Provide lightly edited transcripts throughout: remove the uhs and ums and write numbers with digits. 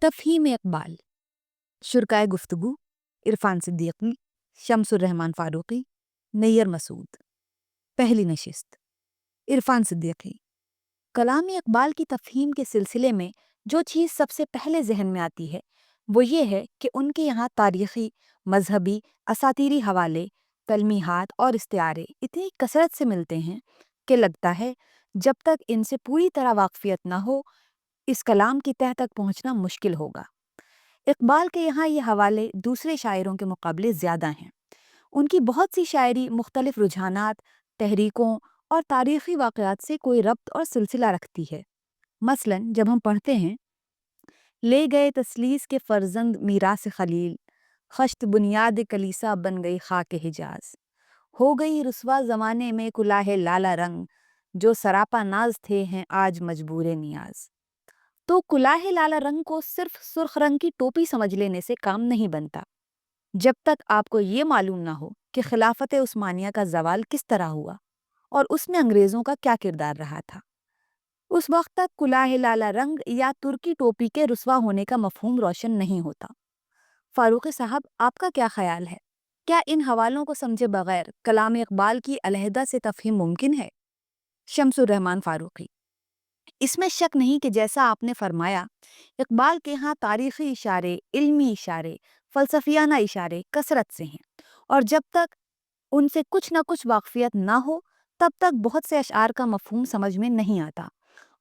تفہیم اقبال، شرکائے گفتگو عرفان صدیقی، شمس الرحمن فاروقی، نیر مسعود۔ پہلی نشست۔ عرفان صدیقی۔ کلام اقبال کی تفہیم کے سلسلے میں جو چیز سب سے پہلے ذہن میں آتی ہے وہ یہ ہے کہ ان کے یہاں تاریخی، مذہبی، اساطیری حوالے، تلمیحات اور استعارے اتنی کثرت سے ملتے ہیں کہ لگتا ہے جب تک ان سے پوری طرح واقفیت نہ ہو اس کلام کی تہہ تک پہنچنا مشکل ہوگا۔ اقبال کے یہاں یہ حوالے دوسرے شاعروں کے مقابلے زیادہ ہیں۔ ان کی بہت سی شاعری مختلف رجحانات، تحریکوں اور تاریخی واقعات سے کوئی ربط اور سلسلہ رکھتی ہے۔ مثلاً جب ہم پڑھتے ہیں لے گئے تسلیس کے فرزند میراث خلیل، خشت بنیاد کلیسا بن گئی خاک حجاز، ہو گئی رسوا زمانے میں کلاه لالا رنگ، جو سراپا ناز تھے ہیں آج مجبور نیاز۔ تو کلاه لالا رنگ کو صرف سرخ رنگ کی ٹوپی سمجھ لینے سے کام نہیں بنتا۔ جب تک آپ کو یہ معلوم نہ ہو کہ خلافت عثمانیہ کا زوال کس طرح ہوا اور اس میں انگریزوں کا کیا کردار رہا تھا، اس وقت تک کلاه لالا رنگ یا ترکی ٹوپی کے رسوا ہونے کا مفہوم روشن نہیں ہوتا۔ فاروقی صاحب، آپ کا کیا خیال ہے؟ کیا ان حوالوں کو سمجھے بغیر کلام اقبال کی علیحدہ سے تفہیم ممکن ہے؟ شمس الرحمن فاروقی۔ اس میں شک نہیں کہ جیسا آپ نے فرمایا، اقبال کے ہاں تاریخی اشارے، علمی اشارے، فلسفیانہ اشارے کثرت سے ہیں، اور جب تک ان سے کچھ نہ کچھ واقفیت نہ ہو تب تک بہت سے اشعار کا مفہوم سمجھ میں نہیں آتا،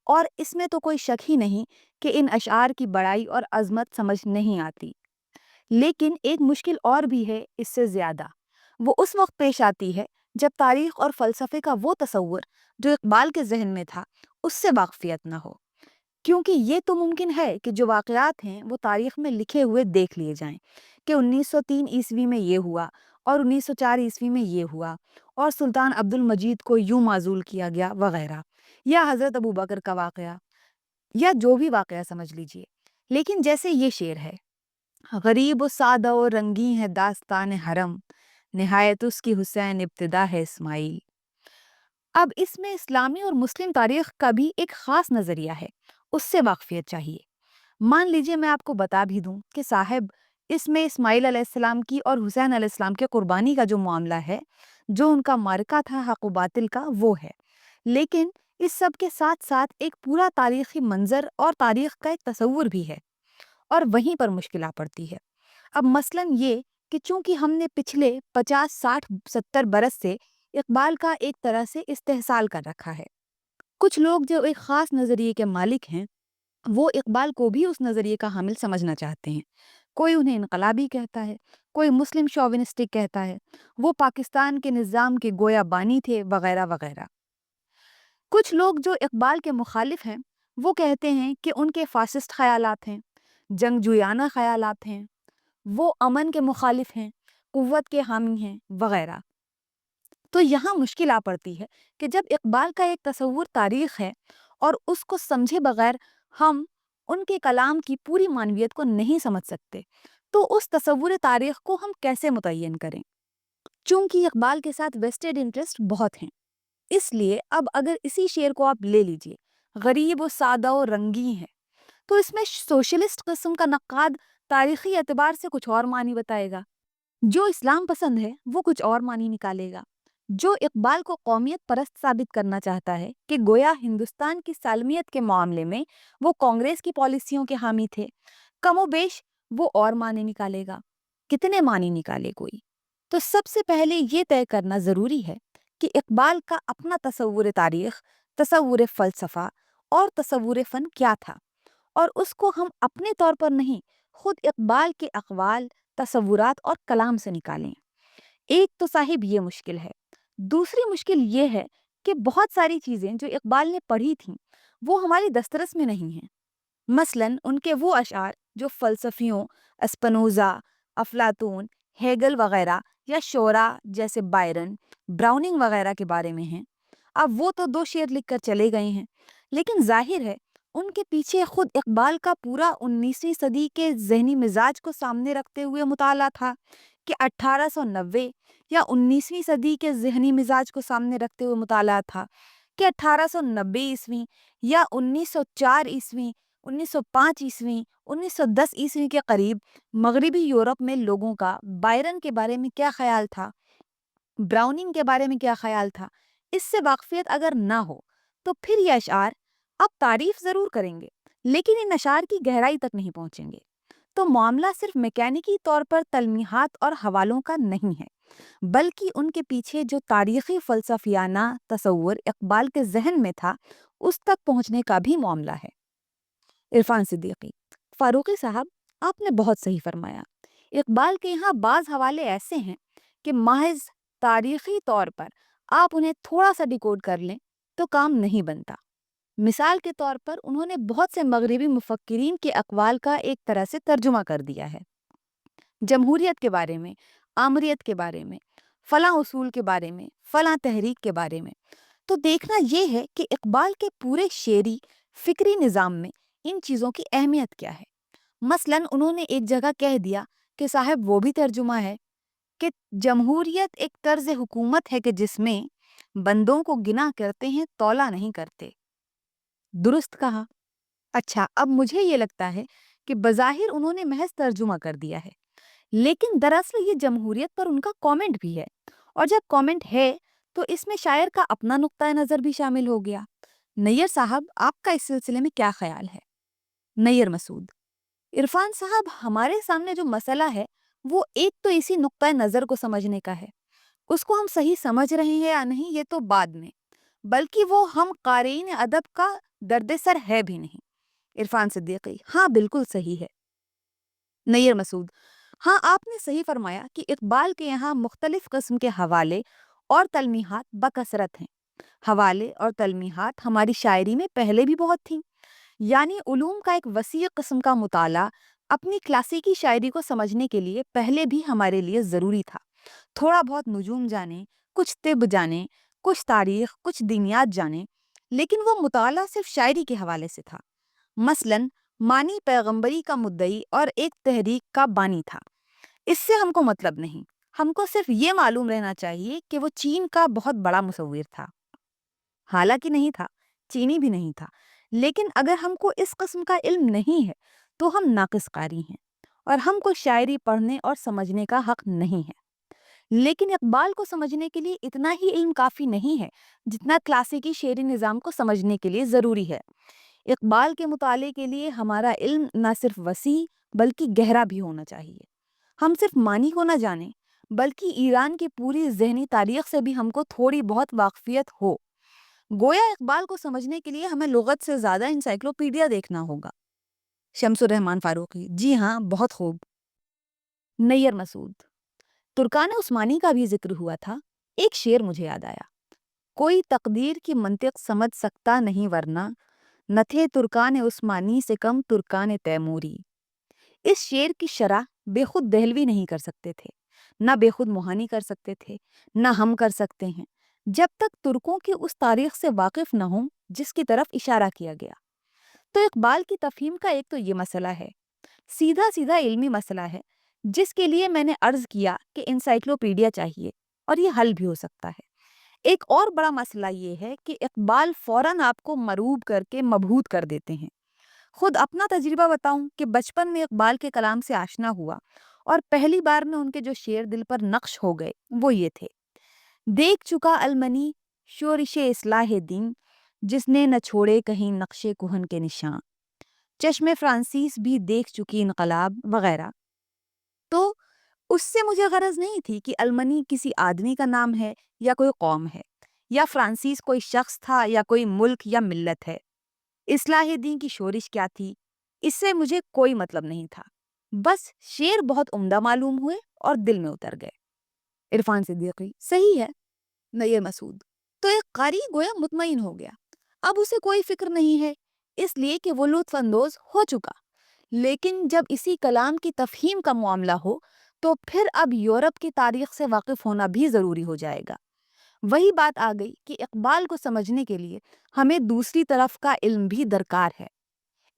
اور اس میں تو کوئی شک ہی نہیں کہ ان اشعار کی بڑائی اور عظمت سمجھ نہیں آتی۔ لیکن ایک مشکل اور بھی ہے اس سے زیادہ، وہ اس وقت پیش آتی ہے جب تاریخ اور فلسفے کا وہ تصور جو اقبال کے ذہن میں تھا اس سے واقفیت نہ ہو، کیونکہ یہ تو ممکن ہے کہ جو واقعات ہیں وہ تاریخ میں لکھے ہوئے دیکھ لیے جائیں کہ 1903 عیسوی میں یہ ہوا اور 1904 عیسوی میں یہ ہوا اور سلطان عبد المجید کو یوں معزول کیا گیا وغیرہ، یا حضرت ابوبکر کا واقعہ، یا جو بھی واقعہ سمجھ لیجئے۔ لیکن جیسے یہ شعر ہے، غریب و سادہ و رنگی ہے داستان حرم، نہایت اس کی حسین ابتدا ہے اسماعیل۔ اب اس میں اسلامی اور مسلم تاریخ کا بھی ایک خاص نظریہ ہے، اس سے واقفیت چاہیے۔ مان لیجئے میں آپ کو بتا بھی دوں کہ صاحب اس میں اسماعیل علیہ السلام کی اور حسین علیہ السلام کے قربانی کا جو معاملہ ہے، جو ان کا معرکہ تھا حق و باطل کا، وہ ہے، لیکن اس سب کے ساتھ ساتھ ایک پورا تاریخی منظر اور تاریخ کا ایک تصور بھی ہے، اور وہیں پر مشکل آ پڑتی ہے۔ اب مثلاً یہ کہ چونکہ ہم نے پچھلے 50 60 70 برس سے اقبال کا ایک طرح سے استحصال کر رکھا ہے، کچھ لوگ جو ایک خاص نظریے کے مالک ہیں وہ اقبال کو بھی اس نظریے کا حامل سمجھنا چاہتے ہیں۔ کوئی انہیں انقلابی کہتا ہے، کوئی مسلم شوونسٹک کہتا ہے، وہ پاکستان کے نظام کے گویا بانی تھے وغیرہ وغیرہ۔ کچھ لوگ جو اقبال کے مخالف ہیں وہ کہتے ہیں کہ ان کے فاسسٹ خیالات ہیں، جنگ جویانہ خیالات ہیں، وہ امن کے مخالف ہیں، قوت کے حامی ہیں وغیرہ۔ تو یہاں مشکل آ پڑتی ہے کہ جب اقبال کا ایک تصور تاریخ ہے اور اس کو سمجھے بغیر ہم ان کے کلام کی پوری معنویت کو نہیں سمجھ سکتے، تو اس تصور تاریخ کو ہم کیسے متعین کریں؟ چونکہ اقبال کے ساتھ ویسٹڈ انٹرسٹ بہت ہیں، اس لیے اب اگر اسی شعر کو آپ لے لیجئے، غریب و سادہ و رنگی ہے، تو اس میں سوشلسٹ قسم کا نقاد تاریخی اعتبار سے کچھ اور معنی بتائے گا، جو اسلام پسند ہے وہ کچھ اور معنی نکالے گا، جو اقبال کو قومیت پرست ثابت کرنا چاہتا ہے کہ گویا ہندوستان کی سالمیت کے معاملے میں وہ کانگریس کی پالیسیوں کے حامی تھے، کم و بیش وہ اور معنی نکالے گا۔ کتنے معنی نکالے کوئی؟ تو سب سے پہلے یہ طے کرنا ضروری ہے کہ اقبال کا اپنا تصور تاریخ، تصور فلسفہ اور تصور فن کیا تھا، اور اس کو ہم اپنے طور پر نہیں، خود اقبال کے اقوال، تصورات اور کلام سے نکالیں۔ ایک تو صاحب یہ مشکل ہے۔ دوسری مشکل یہ ہے کہ بہت ساری چیزیں جو اقبال نے پڑھی تھیں وہ ہماری دسترس میں نہیں ہیں۔ مثلاً ان کے وہ اشعار جو فلسفیوں اسپنوزا، افلاطون، ہیگل وغیرہ یا شعراء جیسے بائرن، براؤننگ وغیرہ کے بارے میں ہیں، اب وہ تو 2 شعر لکھ کر چلے گئے ہیں، لیکن ظاہر ہے ان کے پیچھے خود اقبال کا پورا 19ویں صدی کے ذہنی مزاج کو سامنے رکھتے ہوئے مطالعہ تھا، کہ 1890 یا 19ویں صدی کے ذہنی مزاج کو سامنے رکھتے ہوئے مطالعہ تھا، کہ 1890 عیسوی یا 1904 عیسوی 1905 عیسوی 1910 عیسوی کے قریب مغربی یورپ میں لوگوں کا بائرن کے بارے میں کیا خیال تھا، براؤننگ کے بارے میں کیا خیال تھا، اس سے واقفیت اگر نہ ہو تو پھر یہ اشعار آپ تعریف ضرور کریں گے لیکن ان اشعار کی گہرائی تک نہیں پہنچیں گے۔ تو معاملہ صرف میکینکی طور پر تلمیحات اور حوالوں کا نہیں ہے، بلکہ ان کے پیچھے جو تاریخی فلسفیانہ تصور اقبال کے ذہن میں تھا اس تک پہنچنے کا بھی معاملہ ہے۔ عرفان صدیقی: فاروقی صاحب، آپ نے بہت صحیح فرمایا۔ اقبال کے یہاں بعض حوالے ایسے ہیں کہ محض تاریخی طور پر آپ انہیں تھوڑا سا ڈیکوڈ کر لیں تو کام نہیں بنتا۔ مثال کے طور پر انہوں نے بہت سے مغربی مفکرین کے اقوال کا ایک طرح سے ترجمہ کر دیا ہے، جمہوریت کے بارے میں، آمریت کے بارے میں، فلاں اصول کے بارے میں، فلاں تحریک کے بارے میں۔ تو دیکھنا یہ ہے کہ اقبال کے پورے شعری فکری نظام میں ان چیزوں کی اہمیت کیا ہے۔ مثلاً انہوں نے ایک جگہ کہہ دیا کہ صاحب وہ بھی ترجمہ ہے کہ جمہوریت ایک طرز حکومت ہے کہ جس میں بندوں کو گنا کرتے ہیں، تولا نہیں کرتے۔ درست کہا۔ اچھا، اب مجھے یہ لگتا ہے کہ بظاہر انہوں نے محض ترجمہ کر دیا ہے، لیکن دراصل یہ جمہوریت پر ان کا کامنٹ بھی ہے، اور جب کامنٹ ہے تو اس میں شاعر کا اپنا نقطۂ نظر بھی شامل ہو گیا۔ نیّر صاحب، آپ کا اس سلسلے میں کیا خیال ہے؟ نیّر مسعود: عرفان صاحب، ہمارے سامنے جو مسئلہ ہے وہ ایک تو اسی نقطۂ نظر کو سمجھنے کا ہے، اس کو ہم صحیح سمجھ رہے ہیں یا نہیں یہ تو بعد میں، بلکہ وہ ہم قارئین ادب کا درد سر ہے بھی نہیں۔ عرفان صدیقی: ہاں بالکل صحیح ہے۔ نیّر مسعود: ہاں، آپ نے صحیح فرمایا کہ اقبال کے یہاں مختلف قسم کے حوالے اور تلمیحات بکثرت ہیں۔ حوالے اور تلمیحات ہماری شاعری میں پہلے بھی بہت تھیں، یعنی علوم کا ایک وسیع قسم کا مطالعہ اپنی کلاسیکی شاعری کو سمجھنے کے لیے پہلے بھی ہمارے لیے ضروری تھا۔ تھوڑا بہت نجوم جانیں، کچھ طب جانیں، کچھ تاریخ، کچھ دینیات جانیں، لیکن وہ مطالعہ صرف شاعری کے حوالے سے تھا۔ مثلاً مانی پیغمبری کا مدعی اور ایک تحریک کا بانی تھا، اس سے ہم کو مطلب نہیں، ہم کو صرف یہ معلوم رہنا چاہیے کہ وہ چین کا بہت بڑا مصور تھا۔ حالانکہ نہیں تھا، چینی بھی نہیں تھا، لیکن اگر ہم کو اس قسم کا علم نہیں ہے تو ہم ناقص قاری ہیں اور ہم کو شاعری پڑھنے اور سمجھنے کا حق نہیں ہے۔ لیکن اقبال کو سمجھنے کے لیے اتنا ہی علم کافی نہیں ہے جتنا کلاسیکی شعری نظام کو سمجھنے کے لیے ضروری ہے۔ اقبال کے مطالعے کے لیے ہمارا علم نہ صرف وسیع بلکہ گہرا بھی ہونا چاہیے۔ ہم صرف معنی کو نہ جانیں بلکہ ایران کی پوری ذہنی تاریخ سے بھی ہم کو تھوڑی بہت واقفیت ہو۔ گویا اقبال کو سمجھنے کے لیے ہمیں لغت سے زیادہ انسائکلوپیڈیا دیکھنا ہوگا۔ شمس الرحمن فاروقی: جی ہاں، بہت خوب۔ نیّر مسعود: ترکان عثمانی کا بھی ذکر ہوا تھا، ایک شعر مجھے یاد آیا: کوئی تقدیر کی منطق سمجھ سکتا نہیں ورنہ نہ تھے ترکان عثمانی سے کم ترکان تیموری۔ اس شعر کی شرح بے خود دہلوی نہیں کر سکتے تھے، نہ بے خود موہانی کر سکتے تھے، نہ ہم کر سکتے ہیں، جب تک ترکوں کی اس تاریخ سے واقف نہ ہوں جس کی طرف اشارہ کیا گیا۔ تو اقبال کی تفہیم کا ایک تو یہ مسئلہ ہے، سیدھا سیدھا علمی مسئلہ ہے جس کے لیے میں نے عرض کیا کہ انسائکلوپیڈیا چاہیے اور یہ حل بھی ہو سکتا ہے۔ ایک اور بڑا مسئلہ یہ ہے کہ اقبال فوراً آپ کو مروب کر کے مبہوت کر دیتے ہیں۔ خود اپنا تجربہ بتاؤں کہ بچپن میں اقبال کے کلام سے آشنا ہوا اور پہلی بار میں ان کے جو شعر دل پر نقش ہو گئے وہ یہ تھے: دیکھ چکا المنی شورش اصلاح دین، جس نے نہ چھوڑے کہیں نقش کہن کے نشاں، چشم فرانسیس بھی دیکھ چکی انقلاب، وغیرہ۔ تو اس سے مجھے غرض نہیں تھی کہ المنی کسی آدمی کا نام ہے یا کوئی قوم ہے، یا فرانسیس کوئی شخص تھا یا کوئی ملک یا ملت ہے۔ اصلاح دین کی شورش کیا تھی، اس سے مجھے کوئی مطلب نہیں تھا، بس شعر بہت عمدہ معلوم ہوئے اور دل میں اتر گئے۔ عرفان صدیقی: صحیح ہے۔ نیّر مسعود: تو ایک قاری گویا مطمئن ہو گیا، اب اسے کوئی فکر نہیں ہے اس لیے کہ وہ لطف اندوز ہو چکا۔ لیکن جب اسی کلام کی تفہیم کا معاملہ ہو تو پھر اب یورپ کی تاریخ سے واقف ہونا بھی ضروری ہو جائے گا۔ وہی بات آ گئی کہ اقبال کو سمجھنے کے لیے ہمیں دوسری طرف کا علم بھی درکار ہے۔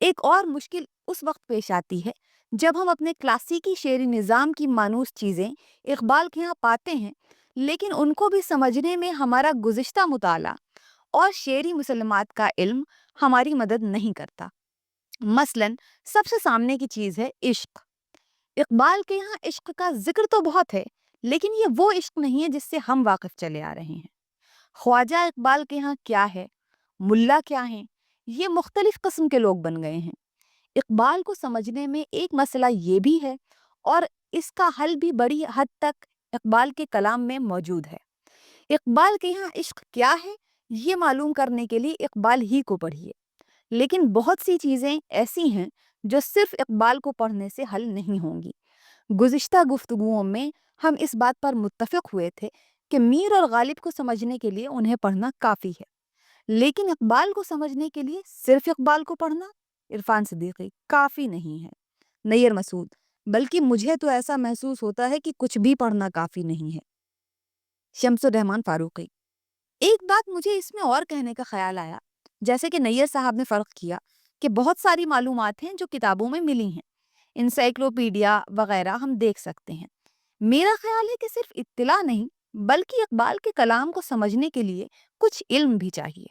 ایک اور مشکل اس وقت پیش آتی ہے جب ہم اپنے کلاسیکی شعری نظام کی مانوس چیزیں اقبال کے ہاں پاتے ہیں لیکن ان کو بھی سمجھنے میں ہمارا گزشتہ مطالعہ اور شعری مسلمات کا علم ہماری مدد نہیں کرتا۔ مثلاً سب سے سامنے کی چیز ہے عشق۔ اقبال کے یہاں عشق کا ذکر تو بہت ہے، لیکن یہ وہ عشق نہیں ہے جس سے ہم واقف چلے آ رہے ہیں۔ خواجہ اقبال کے یہاں کیا ہے، ملا کیا ہیں، یہ مختلف قسم کے لوگ بن گئے ہیں۔ اقبال کو سمجھنے میں ایک مسئلہ یہ بھی ہے، اور اس کا حل بھی بڑی حد تک اقبال کے کلام میں موجود ہے۔ اقبال کے یہاں عشق کیا ہے، یہ معلوم کرنے کے لیے اقبال ہی کو پڑھیے، لیکن بہت سی چیزیں ایسی ہیں جو صرف اقبال کو پڑھنے سے حل نہیں ہوں گی۔ گزشتہ گفتگوؤں میں ہم اس بات پر متفق ہوئے تھے کہ میر اور غالب کو سمجھنے کے لیے انہیں پڑھنا کافی ہے، لیکن اقبال کو سمجھنے کے لیے صرف اقبال کو پڑھنا، عرفان صدیقی، کافی نہیں ہے۔ نیّر مسعود: بلکہ مجھے تو ایسا محسوس ہوتا ہے کہ کچھ بھی پڑھنا کافی نہیں ہے۔ شمس الرحمن فاروقی: ایک بات مجھے اس میں اور کہنے کا خیال آیا، جیسے کہ نیّر صاحب نے فرق کیا کہ بہت ساری معلومات ہیں جو کتابوں میں ملی ہیں، انسائکلوپیڈیا وغیرہ ہم دیکھ سکتے ہیں۔ میرا خیال ہے کہ صرف اطلاع نہیں، بلکہ اقبال کے کلام کو سمجھنے کے لیے کچھ علم بھی چاہیے۔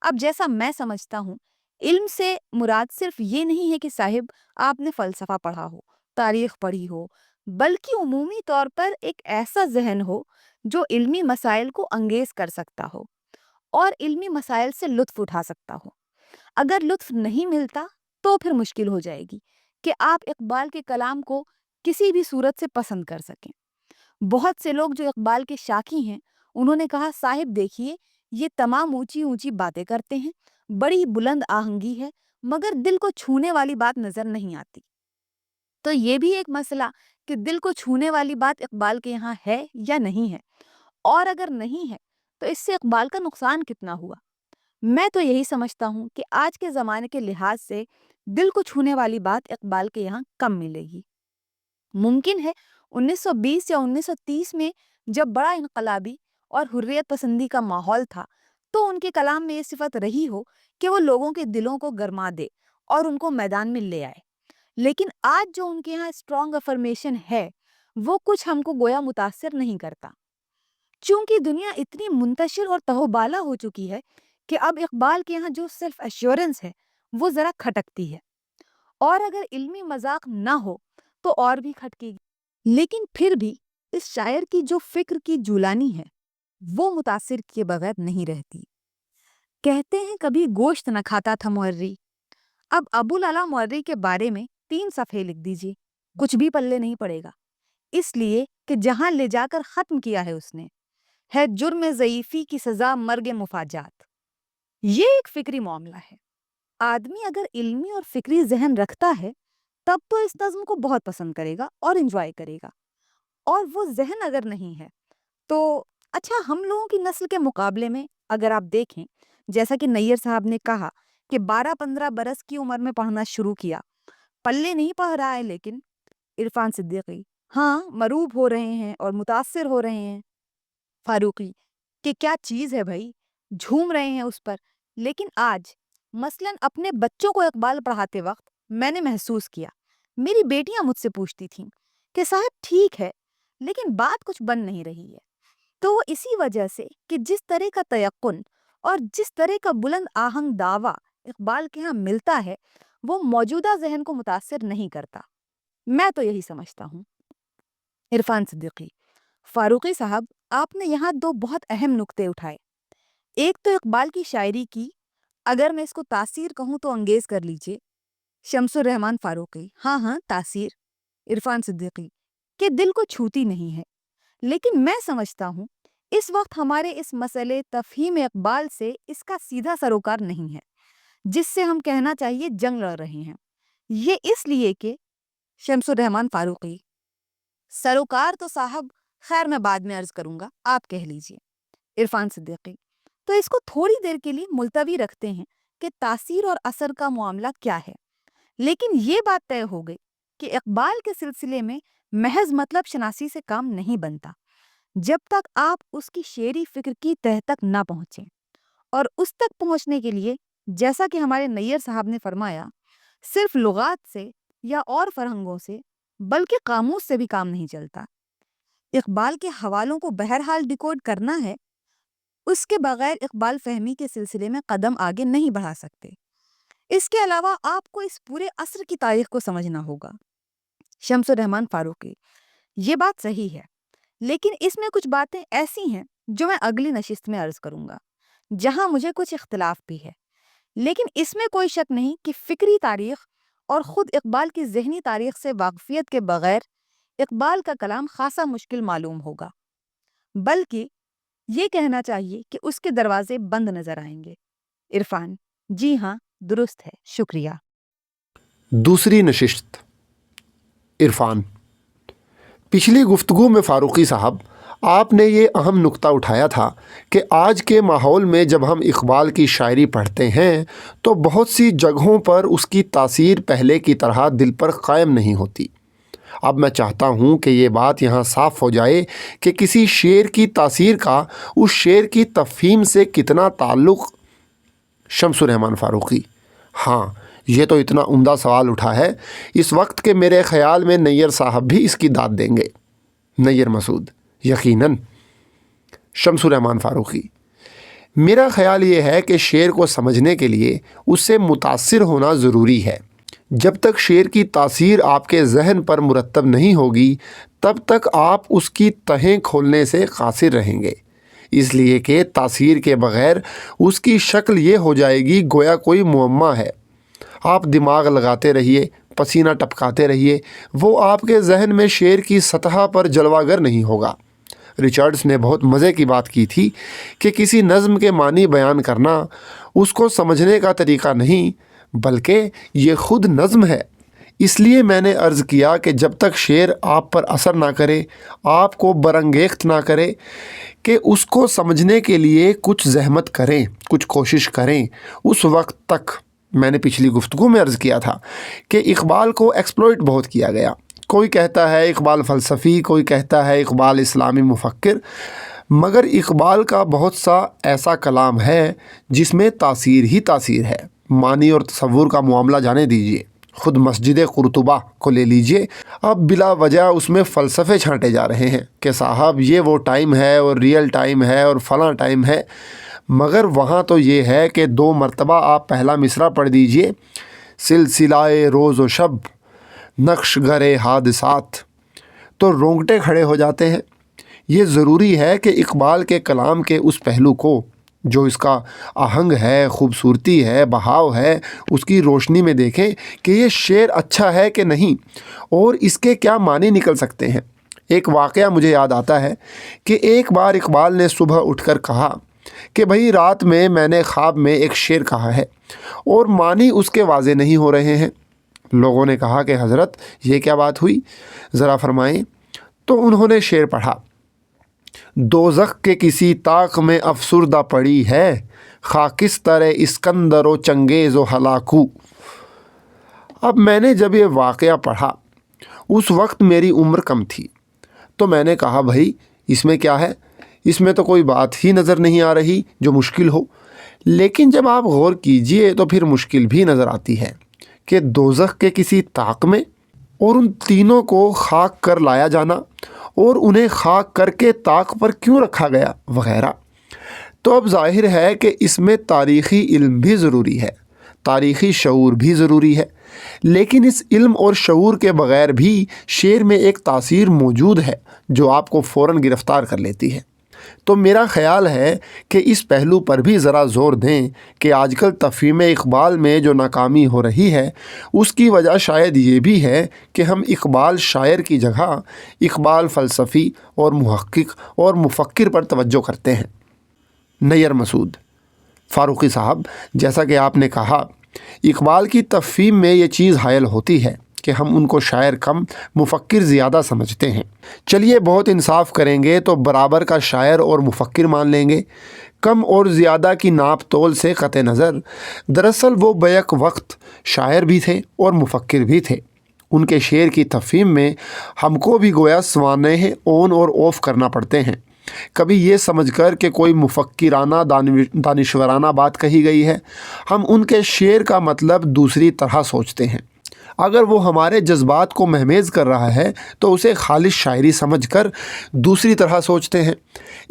اب جیسا میں سمجھتا ہوں، علم سے مراد صرف یہ نہیں ہے کہ صاحب آپ نے فلسفہ پڑھا ہو، تاریخ پڑھی ہو، بلکہ عمومی طور پر ایک ایسا ذہن ہو جو علمی مسائل کو انگیز کر سکتا ہو اور علمی مسائل سے لطف اٹھا سکتا ہو۔ اگر لطف نہیں ملتا تو پھر مشکل ہو جائے گی کہ آپ اقبال کے کلام کو کسی بھی صورت سے پسند کر سکیں۔ بہت سے لوگ جو اقبال کے شاکی ہیں، انہوں نے کہا صاحب دیکھیے، یہ تمام اونچی اونچی باتیں کرتے ہیں، بڑی بلند آہنگی ہے، مگر دل کو چھونے والی بات نظر نہیں آتی۔ تو یہ بھی ایک مسئلہ کہ دل کو چھونے والی بات اقبال کے یہاں ہے یا نہیں ہے، اور اگر نہیں ہے تو اس سے اقبال کا نقصان کتنا ہوا۔ میں تو یہی سمجھتا ہوں کہ آج کے زمانے کے لحاظ سے دل کو چھونے والی بات اقبال کے یہاں کم ملے گی۔ ممکن ہے 1920 یا 1930 میں جب بڑا انقلابی اور حریت پسندی کا ماحول تھا تو ان کے کلام میں یہ صفت رہی ہو کہ وہ لوگوں کے دلوں کو گرما دے اور ان کو میدان میں لے آئے، لیکن آج جو ان کے یہاں اسٹرانگ افرمیشن ہے وہ کچھ ہم کو گویا متاثر نہیں کرتا۔ چونکہ دنیا اتنی منتشر اور تہوبالا ہو چکی ہے کہ اب اقبال کے یہاں جو سیلف ایشورنس ہے وہ ذرا کھٹکتی ہے، اور اگر علمی مذاق نہ ہو تو اور بھی کھٹکے گی۔ لیکن پھر بھی اس شاعر کی جو فکر کی جولانی ہے وہ متاثر کیے بغیر نہیں رہتی۔ کہتے ہیں کبھی گوشت نہ کھاتا تھا مورری، اب ابوالعلا مورری کے بارے میں 3 صفحے لکھ دیجیے، کچھ بھی پلے نہیں پڑے گا، اس لیے کہ جہاں لے جا کر ختم کیا ہے اس نے ہے جرم ضعیفی کی سزا مرگ مفاجات۔ یہ ایک فکری معاملہ ہے۔ آدمی اگر علمی اور فکری ذہن رکھتا ہے تب تو اس نظم کو بہت پسند کرے گا اور انجوائے کرے گا، اور وہ ذہن اگر نہیں ہے تو اچھا، ہم لوگوں کی نسل کے مقابلے میں اگر آپ دیکھیں، جیسا کہ نیّر صاحب نے کہا کہ 12-15 برس کی عمر میں پڑھنا شروع کیا، پلے نہیں پڑھ رہا ہے، لیکن عرفان صدیقی: ہاں، مروب ہو رہے ہیں اور متاثر ہو رہے ہیں۔ فاروقی: کہ کیا چیز ہے بھائی، جھوم رہے ہیں اس پر۔ لیکن آج مثلاً اپنے بچوں کو اقبال پڑھاتے وقت میں نے محسوس کیا، میری بیٹیاں مجھ سے پوچھتی تھیں کہ صاحب ٹھیک ہے لیکن بات کچھ بن نہیں رہی ہے، تو وہ اسی وجہ سے کہ جس طرح کا تیقن اور جس طرح کا بلند آہنگ دعویٰ اقبال کے ہاں ملتا ہے وہ موجودہ ذہن کو متاثر نہیں کرتا۔ میں تو یہی سمجھتا ہوں۔ عرفان صدیقی: فاروقی صاحب، آپ نے یہاں 2 بہت اہم نکتے اٹھائے۔ ایک تو اقبال کی شاعری کی، اگر میں اس کو تاثیر کہوں تو انگیز کر لیجئے۔ شمس الرحمن فاروقی: ہاں تاثیر۔ عرفان صدیقی: کہ دل کو چھوتی نہیں ہے، لیکن میں سمجھتا ہوں اس وقت ہمارے اس مسئلے تفہیم اقبال سے اس کا سیدھا سروکار نہیں ہے، جس سے ہم کہنا چاہیے جنگ لڑ رہے ہیں۔ یہ اس لیے کہ شمس الرحمن فاروقی: سروکار تو صاحب خیر میں بعد میں عرض کروں گا، آپ کہہ لیجئے۔ عرفان صدیقی: تو اس کو تھوڑی دیر کے لیے ملتوی رکھتے ہیں کہ تاثیر اور اثر کا معاملہ کیا ہے، لیکن یہ بات طے ہو گئی کہ اقبال کے سلسلے میں محض مطلب شناسی سے کام نہیں بنتا جب تک آپ اس کی شعری فکر کی تہ تک نہ پہنچیں، اور اس تک پہنچنے کے لیے جیسا کہ ہمارے نیّر صاحب نے فرمایا، صرف لغات سے یا اور فرہنگوں سے بلکہ قاموس سے بھی کام نہیں چلتا۔ اقبال کے حوالوں کو بہرحال ڈیکوڈ کرنا ہے، اس کے بغیر اقبال فہمی کے سلسلے میں قدم آگے نہیں بڑھا سکتے۔ اس کے علاوہ آپ کو اس پورے عصر کی تاریخ کو سمجھنا ہوگا۔ شمس الرحمن فاروقی: یہ بات صحیح ہے، لیکن اس میں کچھ باتیں ایسی ہیں جو میں اگلی نشست میں عرض کروں گا، جہاں مجھے کچھ اختلاف بھی ہے، لیکن اس میں کوئی شک نہیں کہ فکری تاریخ اور خود اقبال کی ذہنی تاریخ سے واقفیت کے بغیر اقبال کا کلام خاصا مشکل معلوم ہوگا، بلکہ یہ کہنا چاہیے کہ اس کے دروازے بند نظر آئیں گے۔ عرفان: جی ہاں، درست ہے، شکریہ۔ دوسری نشست: عرفان: پچھلی گفتگو میں فاروقی صاحب آپ نے یہ اہم نکتہ اٹھایا تھا کہ آج کے ماحول میں جب ہم اقبال کی شاعری پڑھتے ہیں تو بہت سی جگہوں پر اس کی تاثیر پہلے کی طرح دل پر قائم نہیں ہوتی۔ اب میں چاہتا ہوں کہ یہ بات یہاں صاف ہو جائے کہ کسی شعر کی تاثیر کا اس شعر کی تفہیم سے کتنا تعلق۔ شمس الرحمن فاروقی: ہاں، یہ تو اتنا عمدہ سوال اٹھا ہے اس وقت کہ میرے خیال میں نیر صاحب بھی اس کی داد دیں گے۔ نیر مسعود: یقیناً۔ شمس الرحمن فاروقی: میرا خیال یہ ہے کہ شعر کو سمجھنے کے لیے اس سے متاثر ہونا ضروری ہے۔ جب تک شعر کی تاثیر آپ کے ذہن پر مرتب نہیں ہوگی تب تک آپ اس کی تہیں کھولنے سے قاصر رہیں گے، اس لیے کہ تاثیر کے بغیر اس کی شکل یہ ہو جائے گی گویا کوئی معمہ ہے۔ آپ دماغ لگاتے رہیے، پسینہ ٹپکاتے رہیے، وہ آپ کے ذہن میں شعر کی سطح پر جلوہ گر نہیں ہوگا۔ ریچارڈس نے بہت مزے کی بات کی تھی کہ کسی نظم کے معنی بیان کرنا اس کو سمجھنے کا طریقہ نہیں بلکہ یہ خود نظم ہے۔ اس لیے میں نے عرض کیا کہ جب تک شعر آپ پر اثر نہ کرے، آپ کو برانگیخت نہ کرے کہ اس کو سمجھنے کے لیے کچھ زحمت کریں، کچھ کوشش کریں، اس وقت تک۔ میں نے پچھلی گفتگو میں عرض کیا تھا کہ اقبال کو ایکسپلوئٹ بہت کیا گیا۔ کوئی کہتا ہے اقبال فلسفی، کوئی کہتا ہے اقبال اسلامی مفکر، مگر اقبال کا بہت سا ایسا کلام ہے جس میں تاثیر ہی تاثیر ہے۔ معنی اور تصور کا معاملہ جانے دیجیے، خود مسجد قرطبہ کو لے لیجیے، اب بلا وجہ اس میں فلسفے چھانٹے جا رہے ہیں کہ صاحب یہ وہ ٹائم ہے اور ریئل ٹائم ہے اور فلاں ٹائم ہے، مگر وہاں تو یہ ہے کہ 2 مرتبہ آپ پہلا مصرع پڑھ دیجئے، سلسلہ روز و شب نقش گرے حادثات، تو رونگٹے کھڑے ہو جاتے ہیں۔ یہ ضروری ہے کہ اقبال کے کلام کے اس پہلو کو جو اس کا آہنگ ہے، خوبصورتی ہے، بہاؤ ہے، اس کی روشنی میں دیکھیں کہ یہ شعر اچھا ہے کہ نہیں اور اس کے کیا معنی نکل سکتے ہیں۔ ایک واقعہ مجھے یاد آتا ہے کہ ایک بار اقبال نے صبح اٹھ کر کہا کہ بھئی رات میں نے خواب میں ایک شعر کہا ہے اور معنی اس کے واضح نہیں ہو رہے ہیں۔ لوگوں نے کہا کہ حضرت یہ کیا بات ہوئی، ذرا فرمائیں۔ تو انہوں نے شعر پڑھا: دوزخ کے کسی طاق میں افسردہ پڑی ہے، خاکستر اسکندر و چنگیز و ہلاکو۔ اب میں نے جب یہ واقعہ پڑھا اس وقت میری عمر کم تھی، تو میں نے کہا بھائی اس میں کیا ہے، اس میں تو کوئی بات ہی نظر نہیں آ رہی جو مشکل ہو۔ لیکن جب آپ غور کیجئے تو پھر مشکل بھی نظر آتی ہے کہ دوزخ کے کسی طاق میں اور ان تینوں کو خاک کر لایا جانا اور انہیں خاک کر کے طاق پر کیوں رکھا گیا وغیرہ۔ تو اب ظاہر ہے کہ اس میں تاریخی علم بھی ضروری ہے، تاریخی شعور بھی ضروری ہے، لیکن اس علم اور شعور کے بغیر بھی شعر میں ایک تاثیر موجود ہے جو آپ کو فوراً گرفتار کر لیتی ہے۔ تو میرا خیال ہے کہ اس پہلو پر بھی ذرا زور دیں کہ آج کل تفہیم اقبال میں جو ناکامی ہو رہی ہے اس کی وجہ شاید یہ بھی ہے کہ ہم اقبال شاعر کی جگہ اقبال فلسفی اور محقق اور مفکر پر توجہ کرتے ہیں۔ نیر مسعود فاروقی صاحب، جیسا کہ آپ نے کہا اقبال کی تفہیم میں یہ چیز حائل ہوتی ہے کہ ہم ان کو شاعر کم مفکر زیادہ سمجھتے ہیں۔ چلیے بہت انصاف کریں گے تو برابر کا شاعر اور مفکر مان لیں گے۔ کم اور زیادہ کی ناپ تول سے قطع نظر دراصل وہ بیک وقت شاعر بھی تھے اور مفکر بھی تھے۔ ان کے شعر کی تفہیم میں ہم کو بھی گویا سوانح اون اور اوف کرنا پڑتے ہیں، کبھی یہ سمجھ کر کہ کوئی مفکرانہ دانشورانہ بات کہی گئی ہے، ہم ان کے شعر کا مطلب دوسری طرح سوچتے ہیں۔ اگر وہ ہمارے جذبات کو مہمیز کر رہا ہے تو اسے خالص شاعری سمجھ کر دوسری طرح سوچتے ہیں۔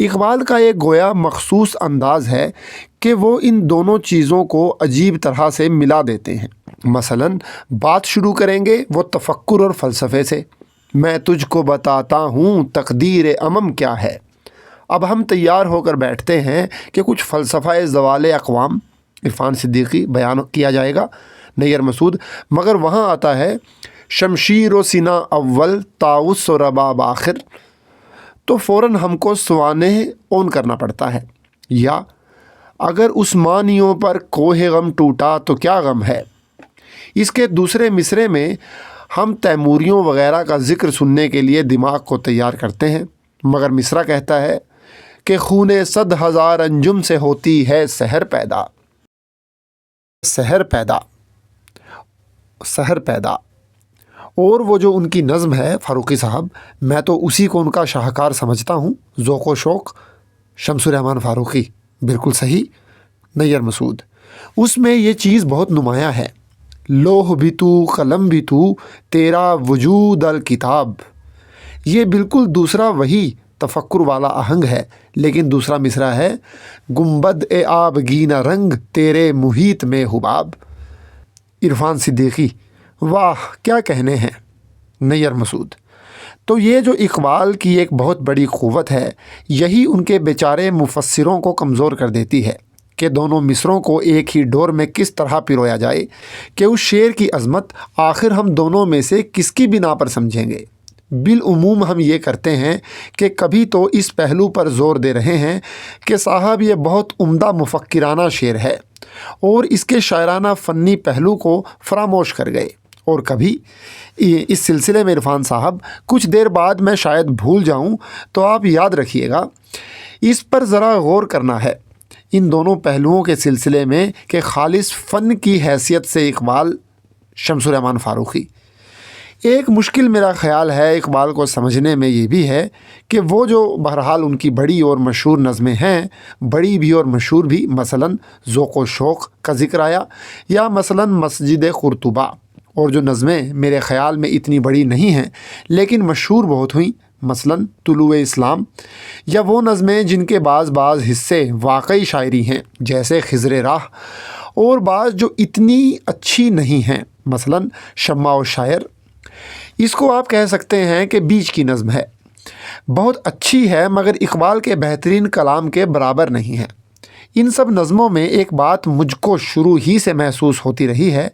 اقبال کا ایک گویا مخصوص انداز ہے کہ وہ ان دونوں چیزوں کو عجیب طرح سے ملا دیتے ہیں۔ مثلاً بات شروع کریں گے وہ تفکر اور فلسفے سے، میں تجھ کو بتاتا ہوں تقدیر امم کیا ہے۔ اب ہم تیار ہو کر بیٹھتے ہیں کہ کچھ فلسفہ زوال اقوام عرفان صدیقی بیان کیا جائے گا، نیّر مسعود، مگر وہاں آتا ہے شمشیر و سینہ اول طاؤس و رباب آخر، تو فوراً ہم کو سوانح اون کرنا پڑتا ہے۔ یا اگر عثمانیوں پر کوہ غم ٹوٹا تو کیا غم ہے۔ اس کے دوسرے مصرے میں ہم تیموریوں وغیرہ کا ذکر سننے کے لیے دماغ کو تیار کرتے ہیں، مگر مصرع کہتا ہے کہ خون 100,000 انجم سے ہوتی ہے سحر پیدا، سحر پیدا، سحر پیدا۔ اور وہ جو ان کی نظم ہے فاروقی صاحب، میں تو اسی کو ان کا شاہکار سمجھتا ہوں، ذوق و شوق، شمس الرحمن فاروقی، بالکل صحیح، نیّر مسعود۔ اس میں یہ چیز بہت نمایاں ہے، لوح بھی تو قلم بھی تو تیرا وجود الکتاب۔ یہ بالکل دوسرا وہی تفکر والا آہنگ ہے، لیکن دوسرا مصرع ہے گنبد اے آبگینہ رنگ تیرے محیط میں حباب۔ عرفان صدیقی، واہ کیا کہنے ہیں، نیّر مسعود۔ تو یہ جو اقبال کی ایک بہت بڑی قوت ہے، یہی ان کے بیچارے مفسروں کو کمزور کر دیتی ہے کہ دونوں مصروں کو ایک ہی ڈور میں کس طرح پرویا جائے کہ اس شعر کی عظمت آخر ہم دونوں میں سے کس کی بنا پر سمجھیں گے۔ بالعموم ہم یہ کرتے ہیں کہ کبھی تو اس پہلو پر زور دے رہے ہیں کہ صاحب یہ بہت عمدہ مفکرانہ شعر ہے اور اس کے شاعرانہ فنی پہلو کو فراموش کر گئے، اور کبھی اس سلسلے میں عرفان صاحب کچھ دیر بعد میں شاید بھول جاؤں تو آپ یاد رکھیے گا، اس پر ذرا غور کرنا ہے ان دونوں پہلوؤں کے سلسلے میں کہ خالص فن کی حیثیت سے اقبال، شمس الرحمن فاروقی۔ ایک مشکل میرا خیال ہے اقبال کو سمجھنے میں یہ بھی ہے کہ وہ جو بہرحال ان کی بڑی اور مشہور نظمیں ہیں، بڑی بھی اور مشہور بھی، مثلاً ذوق و شوق کا ذکر آیا، یا مثلاً مسجد قرطبہ، اور جو نظمیں میرے خیال میں اتنی بڑی نہیں ہیں لیکن مشہور بہت ہوئیں، مثلاً طلوع اسلام، یا وہ نظمیں جن کے بعض حصے واقعی شاعری ہیں جیسے خضر راہ، اور بعض جو اتنی اچھی نہیں ہیں، مثلاً شمع و شاعر۔ اس کو آپ کہہ سکتے ہیں کہ بیچ کی نظم ہے، بہت اچھی ہے مگر اقبال کے بہترین کلام کے برابر نہیں ہے۔ ان سب نظموں میں ایک بات مجھ کو شروع ہی سے محسوس ہوتی رہی ہے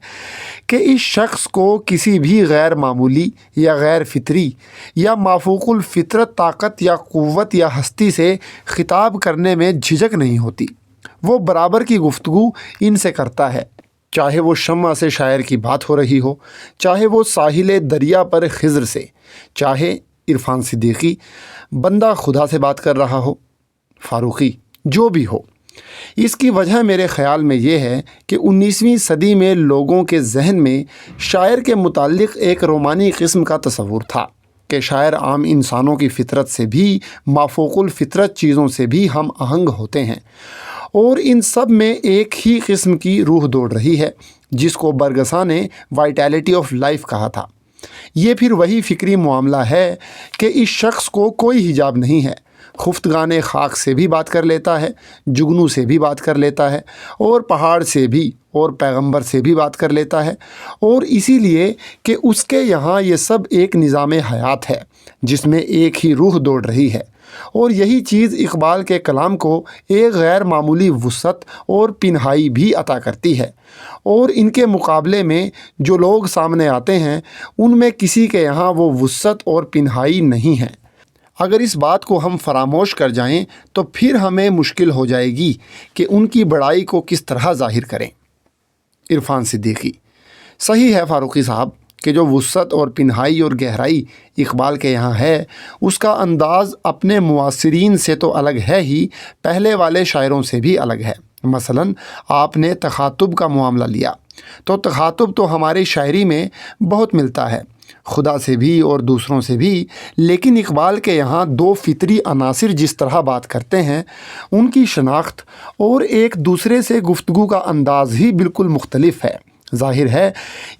کہ اس شخص کو کسی بھی غیر معمولی یا غیر فطری یا مافوق الفطرت طاقت یا قوت یا ہستی سے خطاب کرنے میں جھجک نہیں ہوتی۔ وہ برابر کی گفتگو ان سے کرتا ہے، چاہے وہ شمع سے شاعر کی بات ہو رہی ہو، چاہے وہ ساحل دریا پر خضر سے، چاہے عرفان صدیقی بندہ خدا سے بات کر رہا ہو، فاروقی، جو بھی ہو۔ اس کی وجہ میرے خیال میں یہ ہے کہ 19ویں صدی میں لوگوں کے ذہن میں شاعر کے متعلق ایک رومانی قسم کا تصور تھا کہ شاعر عام انسانوں کی فطرت سے بھی، مافوق الفطرت چیزوں سے بھی ہم آہنگ ہوتے ہیں، اور ان سب میں ایک ہی قسم کی روح دوڑ رہی ہے جس کو برگسا نے وائٹیلٹی آف لائف کہا تھا۔ یہ پھر وہی فکری معاملہ ہے کہ اس شخص کو کوئی حجاب نہیں ہے، خفتگان خاک سے بھی بات کر لیتا ہے، جگنو سے بھی بات کر لیتا ہے، اور پہاڑ سے بھی، اور پیغمبر سے بھی بات کر لیتا ہے، اور اسی لیے کہ اس کے یہاں یہ سب ایک نظام حیات ہے جس میں ایک ہی روح دوڑ رہی ہے، اور یہی چیز اقبال کے کلام کو ایک غیر معمولی وسعت اور پنہائی بھی عطا کرتی ہے، اور ان کے مقابلے میں جو لوگ سامنے آتے ہیں ان میں کسی کے یہاں وہ وسعت اور پنہائی نہیں ہے۔ اگر اس بات کو ہم فراموش کر جائیں تو پھر ہمیں مشکل ہو جائے گی کہ ان کی بڑائی کو کس طرح ظاہر کریں۔ عرفان صدیقی، صحیح ہے فاروقی صاحب کہ جو وسعت اور پنہائی اور گہرائی اقبال کے یہاں ہے، اس کا انداز اپنے معاصرین سے تو الگ ہے ہی، پہلے والے شاعروں سے بھی الگ ہے۔ مثلاً آپ نے تخاطب کا معاملہ لیا تو تخاطب تو ہماری شاعری میں بہت ملتا ہے، خدا سے بھی اور دوسروں سے بھی، لیکن اقبال کے یہاں دو فطری عناصر جس طرح بات کرتے ہیں، ان کی شناخت اور ایک دوسرے سے گفتگو کا انداز ہی بالکل مختلف ہے۔ ظاہر ہے